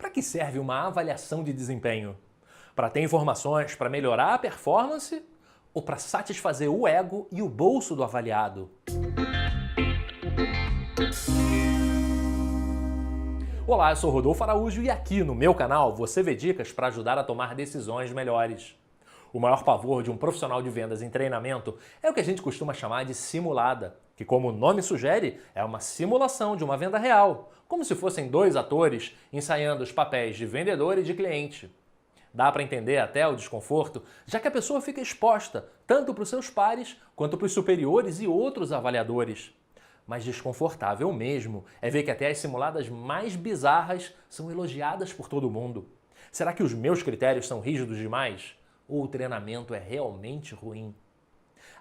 Para que serve uma avaliação de desempenho? Para ter informações para melhorar a performance ou para satisfazer o ego e o bolso do avaliado? Olá, eu sou Rodolfo Araújo e aqui no meu canal você vê dicas para ajudar a tomar decisões melhores. O maior pavor de um profissional de vendas em treinamento é o que a gente costuma chamar de simulada, que, como o nome sugere, é uma simulação de uma venda real, como se fossem dois atores ensaiando os papéis de vendedor e de cliente. Dá para entender até o desconforto, já que a pessoa fica exposta tanto para os seus pares quanto para os superiores e outros avaliadores. Mas desconfortável mesmo é ver que até as simuladas mais bizarras são elogiadas por todo mundo. Será que os meus critérios são rígidos demais? Ou o treinamento é realmente ruim?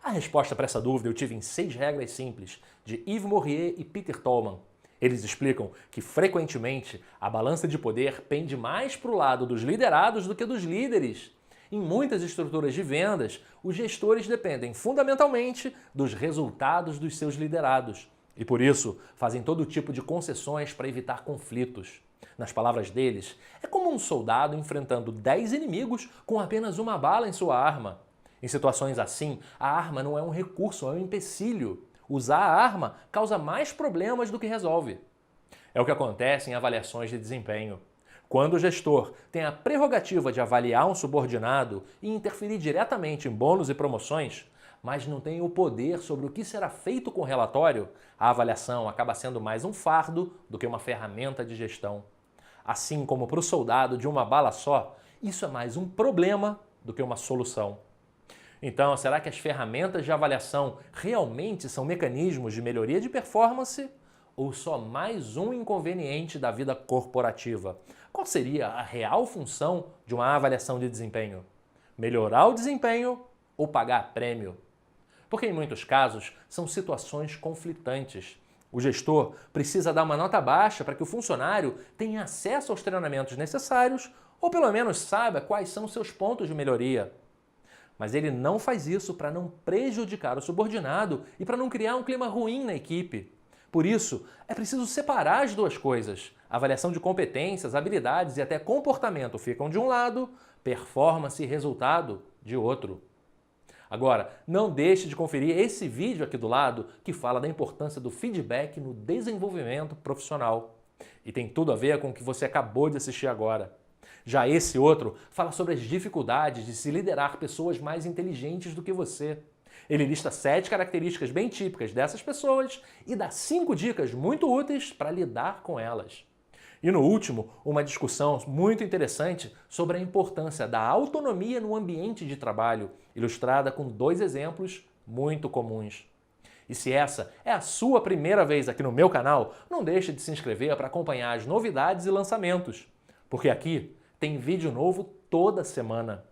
A resposta para essa dúvida eu tive em 6 regras simples, de Yves Morier e Peter Tolman. Eles explicam que, frequentemente, a balança de poder pende mais para o lado dos liderados do que dos líderes. Em muitas estruturas de vendas, os gestores dependem fundamentalmente dos resultados dos seus liderados e, por isso, fazem todo tipo de concessões para evitar conflitos. Nas palavras deles, é como um soldado enfrentando 10 inimigos com apenas uma bala em sua arma. Em situações assim, a arma não é um recurso, é um empecilho. Usar a arma causa mais problemas do que resolve. É o que acontece em avaliações de desempenho. Quando o gestor tem a prerrogativa de avaliar um subordinado e interferir diretamente em bônus e promoções, mas não tem o poder sobre o que será feito com o relatório, a avaliação acaba sendo mais um fardo do que uma ferramenta de gestão. Assim como para o soldado de uma bala só, isso é mais um problema do que uma solução. Então, será que as ferramentas de avaliação realmente são mecanismos de melhoria de performance ou só mais um inconveniente da vida corporativa? Qual seria a real função de uma avaliação de desempenho? Melhorar o desempenho ou pagar prêmio? Porque em muitos casos são situações conflitantes. O gestor precisa dar uma nota baixa para que o funcionário tenha acesso aos treinamentos necessários ou pelo menos saiba quais são seus pontos de melhoria. Mas ele não faz isso para não prejudicar o subordinado e para não criar um clima ruim na equipe. Por isso, é preciso separar as duas coisas. A avaliação de competências, habilidades e até comportamento ficam de um lado, performance e resultado de outro. Agora, não deixe de conferir esse vídeo aqui do lado que fala da importância do feedback no desenvolvimento profissional. E tem tudo a ver com o que você acabou de assistir agora. Já esse outro fala sobre as dificuldades de se liderar pessoas mais inteligentes do que você. Ele lista 7 características bem típicas dessas pessoas e dá 5 dicas muito úteis para lidar com elas. E no último, uma discussão muito interessante sobre a importância da autonomia no ambiente de trabalho, ilustrada com 2 exemplos muito comuns. E se essa é a sua primeira vez aqui no meu canal, não deixe de se inscrever para acompanhar as novidades e lançamentos, porque aqui tem vídeo novo toda semana.